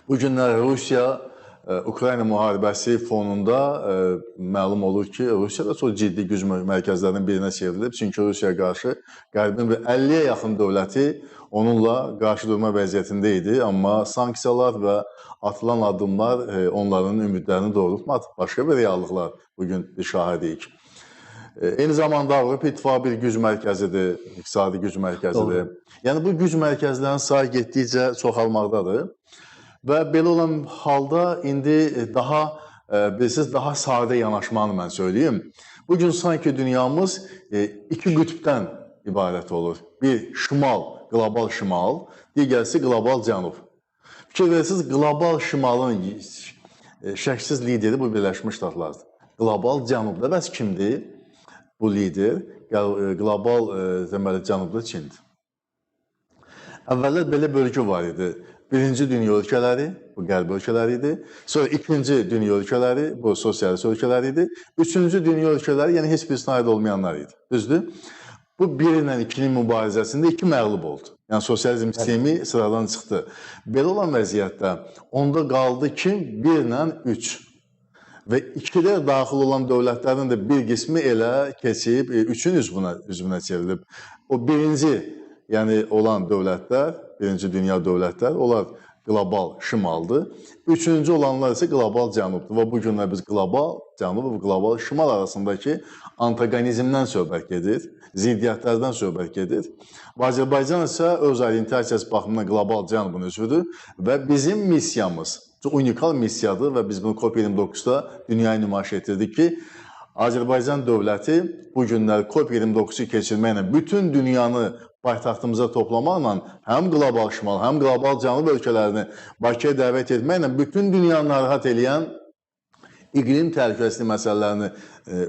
Bu günlər Rusiya Ukrayna müharibəsi fonunda məlum olur ki, Rusiya da çox ciddi güc mərkəzlərindən birinə çevrilib. Çünki Rusiyaya qarşı Qərbin 50-yə yaxın dövləti onunla qarşı durma vəziyyətində idi. Amma sanksiyalar və atılan addımlar onların ümidlərini doğrultmadı. Başqa bir reallıqlar bugün şahidiyik. Eyni zamanda Avropa İttifaqı bir güc mərkəzidir, iqtisadi güc mərkəzidir. Yəni bu güc mərkəzlərinin sayı getdikcə çoxalmaqdadır. Və belə olan halda indi bilirsiniz, daha sadə yanaşmanı mən söyleyeyim. Bugün sanki dünyamız iki qütbdən ibarət olur. Bir şimal, qlobal şimal, digərisi qlobal cənub. Fikir verirsiniz, qlobal şimalın şəksiz lideri bu Birləşmiş Ştatlardır. Qlobal cənubda bəs kimdir? Bu lider qlobal cənubda Çindir. Əvvəllər belə bölgü var idi. Birinci dünya ölkələri, bu qərb ölkələri idi. Sonra ikinci dünya ölkələri, bu sosialist ölkələr idi. Üçüncü dünya ölkələri, yəni heç birisine aid olmayanlar idi. Düzdür? Bu bir ilə ikinin mübarizəsində iki məğlub oldu. Yəni sosializm sistemi sıradan çıxdı. Belə olan vəziyyətdə onda qaldı kim? 1 ilə 3. Və ikidə daxil olan dövlətlərin də bir qismi elə keçib, üçün üzvünə çevrilib. O birinci, yəni olan dövlətlər, birinci dünya dövlətlər, onlar qlobal şimaldır. Üçüncü olanlar isə qlobal cənubdur. Və bu günlər biz qlobal cənub və qlobal şimal arasındakı antagonizmdən söhbət gedir, ziddiyyətlərdən söhbət gedir. Və Azərbaycan isə öz orientasiyası baxımından qlobal cənubun üzvüdür və bizim missiyamız çox unikal missiyadır və biz bunu COP29-da dünyaya nümayiş etdirdik ki, Azərbaycan dövləti bu günlər COP29-u keçirməklə bütün dünyanı paytaxtımıza toplamaqla həm qlobal şimal, həm qlobal cənub ölkələrini Bakıya dəvət etməklə bütün dünyanı narahat edən iqlim təhlükəsizliyi məsələlərini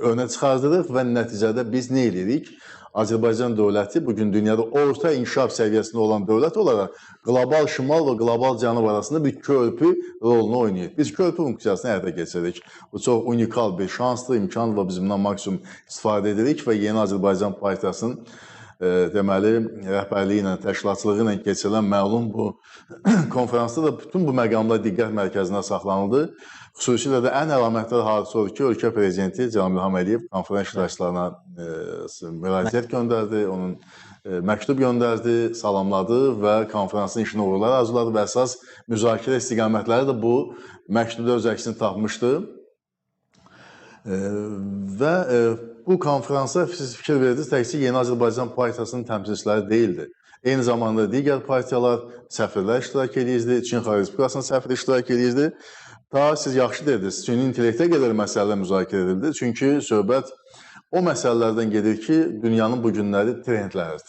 önə çıxardırıq və nəticədə biz nə edirik? Azərbaycan dövləti bugün dünyada orta inkişaf səviyyəsində olan dövlət olaraq qlobal şimal və qlobal cənub arasında bir körpü rolunu oynayır. Biz körpü funksiyasını həyata keçiririk. Bu çox unikal bir şansdır, imkan və biz bundan maksimum istifadə edirik və yeni Azərbaycan paytaxtının deməli, rəhbərliyi ilə, təşkilatçılığı ilə keçirilən məlum bu konferansda da bütün bu məqamlar diqqət mərkəzində saxlanıldı. Xüsusilə də ən əlamətli hadisə olur ki, ölkə prezidenti Cənab İlham Əliyev konferans iştirakçılarına müraciət göndərdi, onun məktub göndərdi, salamladı və konferansın işinə uğurlar arzuladı və əsas müzakirə istiqamətləri də bu məktubda öz əksini tapmışdı. Və bu konferansa siz fikir verdiniz, təkcə Yeni Azərbaycan paytaxtının təmsilçiləri deyildi. Eyni zamanda digər partiyalar, səfirlər iştirak edirdi, Çin Xarici Respublikasının səfiri iştirak edirdi. Ta siz yaxşı dediniz, süni intellektə qədər məsələlər müzakirə edildi. Çünki söhbət o məsələlərdən gedir ki, dünyanın bu günləri trendləridir.